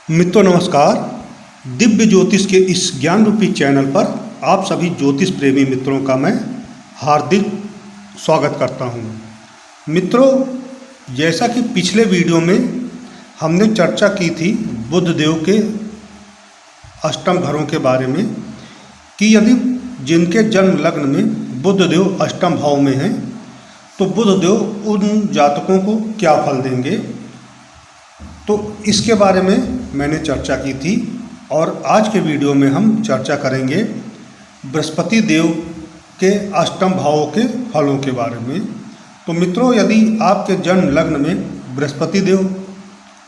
मित्रों नमस्कार। दिव्य ज्योतिष के इस ज्ञान रूपी चैनल पर आप सभी ज्योतिष प्रेमी मित्रों का मैं हार्दिक स्वागत करता हूं। मित्रों, जैसा कि पिछले वीडियो में हमने चर्चा की थी बुध देव के अष्टम घरों के बारे में कि यदि जिनके जन्म लग्न में बुध देव अष्टम भाव में हैं तो बुध देव उन जातकों को क्या फल देंगे, तो इसके बारे में मैंने चर्चा की थी। और आज के वीडियो में हम चर्चा करेंगे बृहस्पति देव के अष्टम भावों के फलों के बारे में। तो मित्रों, यदि आपके जन्म लग्न में बृहस्पति देव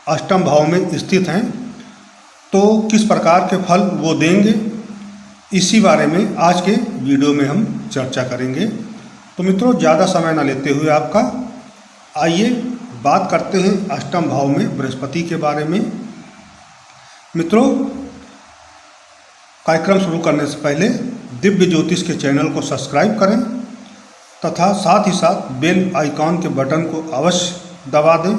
अष्टम भाव में स्थित हैं तो किस प्रकार के फल वो देंगे, इसी बारे में आज के वीडियो में हम चर्चा करेंगे। तो मित्रों, ज़्यादा समय न लेते हुए आपका आइए बात करते हैं अष्टम भाव में बृहस्पति के बारे में। मित्रों, कार्यक्रम शुरू करने से पहले दिव्य ज्योतिष के चैनल को सब्सक्राइब करें तथा साथ ही साथ बेल आइकॉन के बटन को अवश्य दबा दें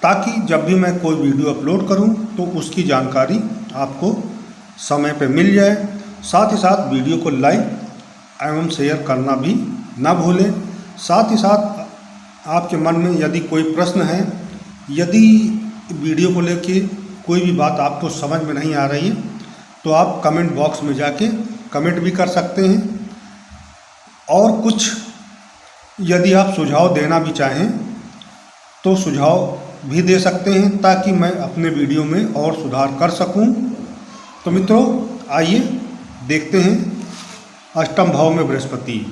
ताकि जब भी मैं कोई वीडियो अपलोड करूं तो उसकी जानकारी आपको समय पर मिल जाए। साथ ही साथ वीडियो को लाइक एवं शेयर करना भी ना भूलें। साथ ही साथ आपके मन में यदि कोई प्रश्न है, यदि वीडियो को लेके कोई भी बात आपको समझ में नहीं आ रही है तो आप कमेंट बॉक्स में जाके कमेंट भी कर सकते हैं। और कुछ यदि आप सुझाव देना भी चाहें तो सुझाव भी दे सकते हैं ताकि मैं अपने वीडियो में और सुधार कर सकूं। तो मित्रों, आइए देखते हैं अष्टम भाव में बृहस्पति।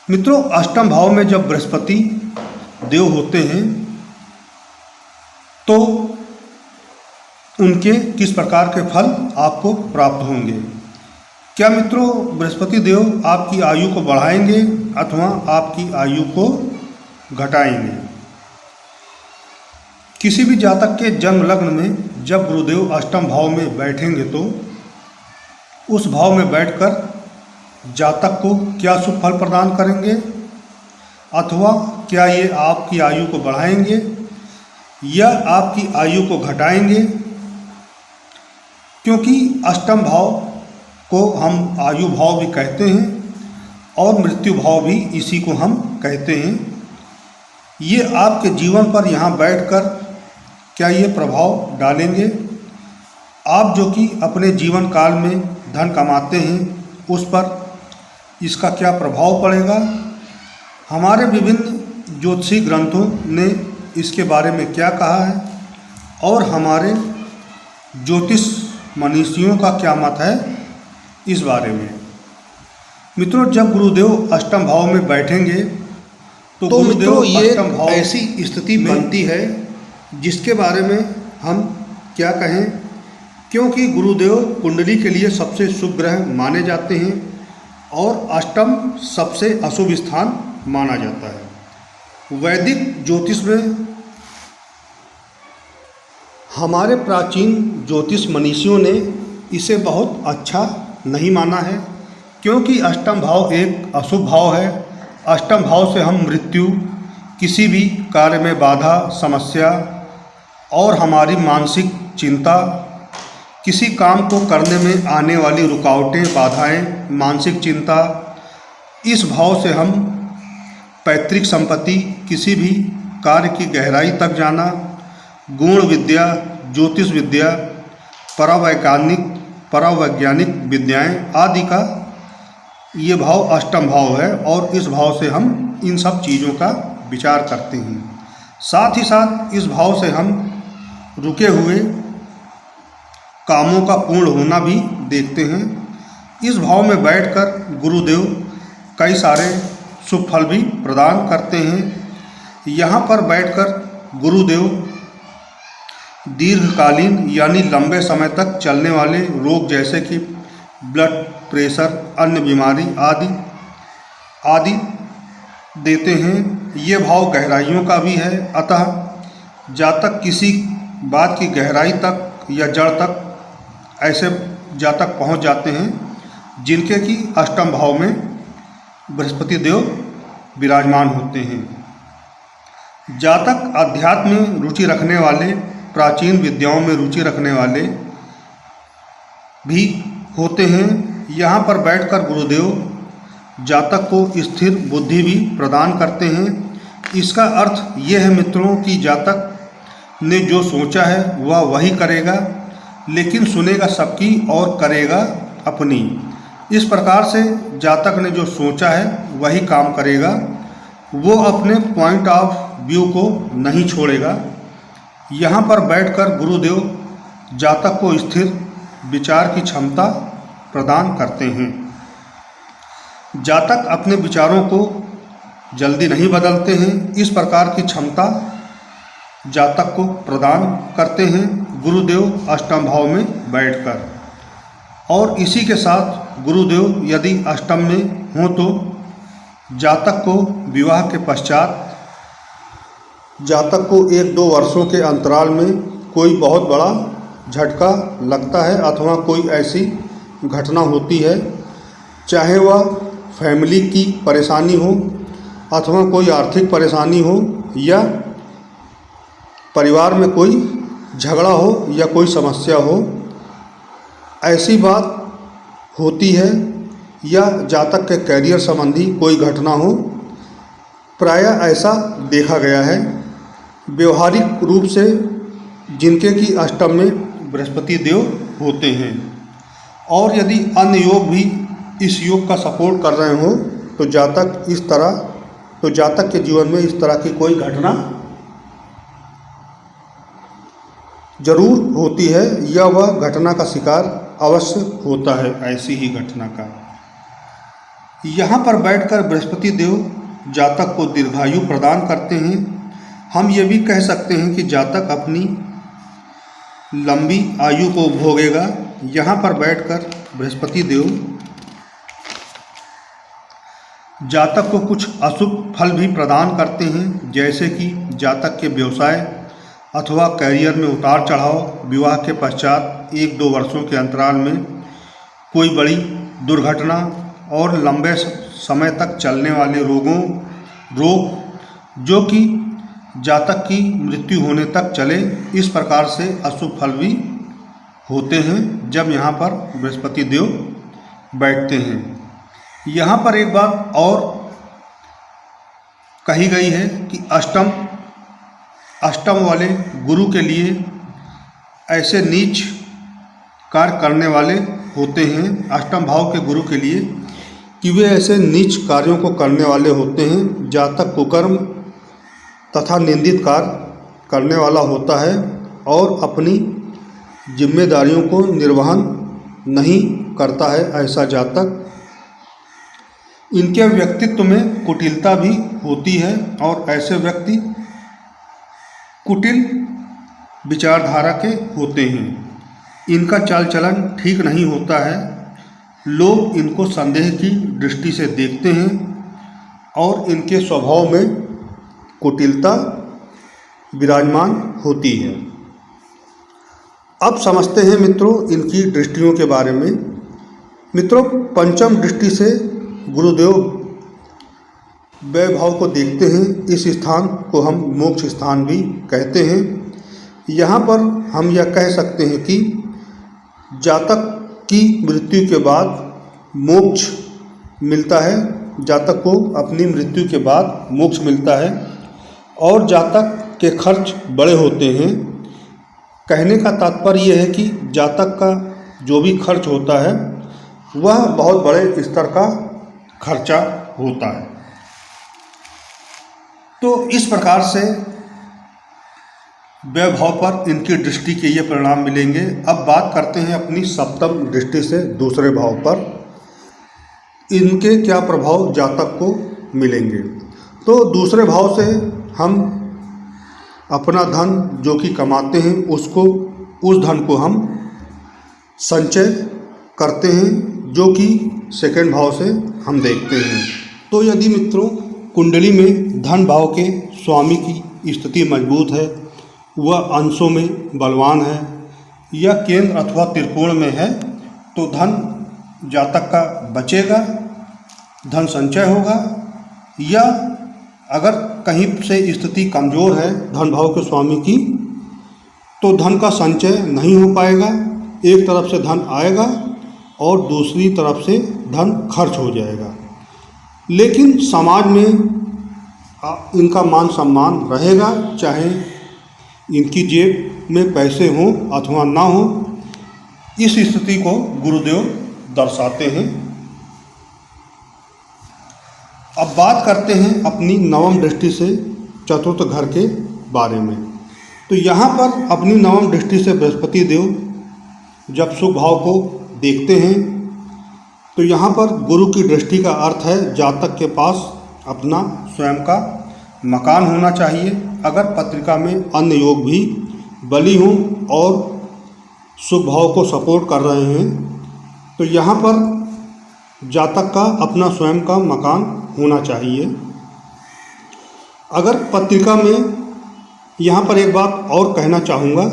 मित्रों, अष्टम भाव में जब बृहस्पति देव होते हैं तो उनके किस प्रकार के फल आपको प्राप्त होंगे। क्या मित्रों, बृहस्पति देव आपकी आयु को बढ़ाएंगे अथवा आपकी आयु को घटाएंगे। किसी भी जातक के जन्म लग्न में जब गुरुदेव अष्टम भाव में बैठेंगे तो उस भाव में बैठकर जातक को क्या शुभ फल प्रदान करेंगे, अथवा क्या ये आपकी आयु को बढ़ाएंगे या आपकी आयु को घटाएंगे। क्योंकि अष्टम भाव को हम आयु भाव भी कहते हैं और मृत्यु भाव भी इसी को हम कहते हैं। ये आपके जीवन पर यहाँ बैठकर क्या ये प्रभाव डालेंगे। आप जो कि अपने जीवन काल में धन कमाते हैं उस पर इसका क्या प्रभाव पड़ेगा। हमारे विभिन्न ज्योतिषी ग्रंथों ने इसके बारे में क्या कहा है और हमारे ज्योतिष मनीषियों का क्या मत है इस बारे में। मित्रों, जब गुरुदेव अष्टम भाव में बैठेंगे तो गुरुदेव अष्टम भाव ऐसी स्थिति बनती है जिसके बारे में हम क्या कहें, क्योंकि गुरुदेव कुंडली के लिए सबसे शुभ ग्रह माने जाते हैं और अष्टम सबसे अशुभ स्थान माना जाता है। वैदिक ज्योतिष में हमारे प्राचीन ज्योतिष मनीषियों ने इसे बहुत अच्छा नहीं माना है, क्योंकि अष्टम भाव एक अशुभ भाव है। अष्टम भाव से हम मृत्यु, किसी भी कार्य में बाधा, समस्या और हमारी मानसिक चिंता, किसी काम को करने में आने वाली रुकावटें, बाधाएं, मानसिक चिंता, इस भाव से हम पैतृक संपत्ति, किसी भी कार्य की गहराई तक जाना, गुण विद्या, ज्योतिष विद्या, परावैज्ञानिक विद्याएं आदि का ये भाव अष्टम भाव है और इस भाव से हम इन सब चीज़ों का विचार करते हैं। साथ ही साथ इस भाव से हम रुके हुए कामों का पूर्ण होना भी देखते हैं। इस भाव में बैठकर गुरुदेव कई सारे शुभ फल भी प्रदान करते हैं। यहाँ पर बैठकर गुरुदेव दीर्घकालीन यानी लंबे समय तक चलने वाले रोग जैसे कि ब्लड प्रेशर, अन्य बीमारी आदि देते हैं। ये भाव गहराइयों का भी है, अतः जातक किसी बात की गहराई तक या जड़ तक ऐसे जातक पहुंच जाते हैं जिनके कि अष्टम भाव में बृहस्पति देव विराजमान होते हैं। जातक अध्यात्म में रुचि रखने वाले प्राचीन विद्याओं में रुचि रखने वाले भी होते हैं। यहाँ पर बैठकर गुरुदेव जातक को स्थिर बुद्धि भी प्रदान करते हैं। इसका अर्थ ये है मित्रों कि जातक ने जो सोचा है वह वही करेगा, लेकिन सुनेगा सबकी और करेगा अपनी। इस प्रकार से जातक ने जो सोचा है वही काम करेगा, वो अपने पॉइंट ऑफ व्यू को नहीं छोड़ेगा। यहाँ पर बैठकर गुरुदेव जातक को स्थिर विचार की क्षमता प्रदान करते हैं। जातक अपने विचारों को जल्दी नहीं बदलते हैं। इस प्रकार की क्षमता जातक को प्रदान करते हैं गुरुदेव अष्टम भाव में बैठकर। और इसी के साथ गुरुदेव यदि अष्टम में हों तो जातक को विवाह के पश्चात जातक को 1-2 वर्षों के अंतराल में कोई बहुत बड़ा झटका लगता है अथवा कोई ऐसी घटना होती है, चाहे वह फैमिली की परेशानी हो अथवा कोई आर्थिक परेशानी हो या परिवार में कोई झगड़ा हो या कोई समस्या हो, ऐसी बात होती है, या जातक के कैरियर संबंधी कोई घटना हो। प्रायः ऐसा देखा गया है। व्यवहारिक रूप से जिनके की अष्टम में बृहस्पति देव होते हैं और यदि अन्य योग भी इस योग का सपोर्ट कर रहे हो तो जातक के जीवन में इस तरह की कोई घटना जरूर होती है या वह घटना का शिकार अवश्य होता है ऐसी ही घटना का। यहाँ पर बैठकर बृहस्पति देव जातक को दीर्घायु प्रदान करते हैं। हम ये भी कह सकते हैं कि जातक अपनी लंबी आयु को भोगेगा। यहाँ पर बैठकर बृहस्पति देव जातक को कुछ अशुभ फल भी प्रदान करते हैं, जैसे कि जातक के व्यवसाय अथवा कैरियर में उतार चढ़ाव, विवाह के पश्चात 1-2 वर्षों के अंतराल में कोई बड़ी दुर्घटना और लंबे समय तक चलने वाले रोग जो कि जातक की मृत्यु होने तक चले, इस प्रकार से अशुभ फल भी होते हैं जब यहाँ पर बृहस्पति देव बैठते हैं। यहाँ पर एक बात और कही गई है कि अष्टम वाले गुरु के लिए ऐसे नीच कार्य करने वाले होते हैं, अष्टम भाव के गुरु के लिए कि वे ऐसे नीच कार्यों को करने वाले होते हैं। जातक कुकर्म तथा निंदित कार्य करने वाला होता है और अपनी जिम्मेदारियों को निर्वहन नहीं करता है ऐसा जातक। इनके व्यक्तित्व में कुटिलता भी होती है और ऐसे व्यक्ति कुटिल विचारधारा के होते हैं। इनका चाल चलन ठीक नहीं होता है, लोग इनको संदेह की दृष्टि से देखते हैं और इनके स्वभाव में कुटिलता विराजमान होती है। अब समझते हैं मित्रों इनकी दृष्टियों के बारे में। मित्रों, पंचम दृष्टि से गुरुदेव वैभव को देखते हैं। इस स्थान को हम मोक्ष स्थान भी कहते हैं। यहाँ पर हम यह कह सकते हैं कि जातक की मृत्यु के बाद मोक्ष मिलता है, जातक को अपनी मृत्यु के बाद मोक्ष मिलता है और जातक के खर्च बड़े होते हैं। कहने का तात्पर्य यह है कि जातक का जो भी खर्च होता है वह बहुत बड़े स्तर का खर्चा होता है। तो इस प्रकार से वैभव पर इनकी दृष्टि के ये परिणाम मिलेंगे। अब बात करते हैं अपनी सप्तम दृष्टि से दूसरे भाव पर, इनके क्या प्रभाव जातक को मिलेंगे। तो दूसरे भाव से हम अपना धन जो कि कमाते हैं उस धन को हम संचय करते हैं, जो कि सेकंड भाव से हम देखते हैं। तो यदि मित्रों कुंडली में धन भाव के स्वामी की स्थिति मजबूत है, वह अंशों में बलवान है या केंद्र अथवा त्रिकोण में है, तो धन जातक का बचेगा, धन संचय होगा। या अगर कहीं से स्थिति कमज़ोर है धन भाव के स्वामी की, तो धन का संचय नहीं हो पाएगा। एक तरफ से धन आएगा और दूसरी तरफ से धन खर्च हो जाएगा। लेकिन समाज में इनका मान सम्मान रहेगा, चाहे इनकी जेब में पैसे हों अथवा ना हो। इस स्थिति को गुरुदेव दर्शाते हैं। अब बात करते हैं अपनी नवम दृष्टि से चतुर्थ घर के बारे में। तो यहाँ पर अपनी नवम दृष्टि से बृहस्पति देव जब शुभ भाव को देखते हैं तो यहाँ पर गुरु की दृष्टि का अर्थ है जातक के पास अपना स्वयं का मकान होना चाहिए। अगर पत्रिका में अन्य योग भी बली हों और शुभ भाव को सपोर्ट कर रहे हैं तो यहाँ पर जातक का अपना स्वयं का मकान होना चाहिए। अगर पत्रिका में, यहाँ पर एक बात और कहना चाहूँगा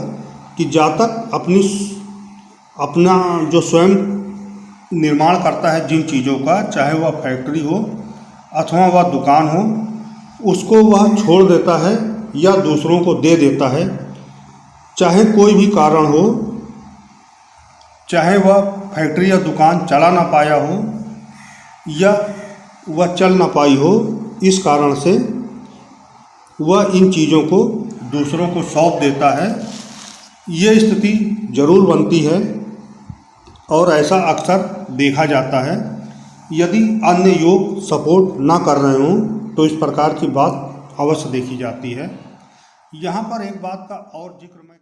कि जातक अपना जो स्वयं निर्माण करता है जिन चीज़ों का, चाहे वह फैक्ट्री हो अथवा वह दुकान हो, उसको वह छोड़ देता है या दूसरों को दे देता है। चाहे कोई भी कारण हो, चाहे वह फैक्ट्री या दुकान चला ना पाया हो या वह चल ना पाई हो, इस कारण से वह इन चीज़ों को दूसरों को सौंप देता है। ये स्थिति जरूर बनती है और ऐसा अक्सर देखा जाता है। यदि अन्य योग सपोर्ट ना कर रहे हों तो इस प्रकार की बात अवश्य देखी जाती है। यहाँ पर एक बात का और जिक्र मैं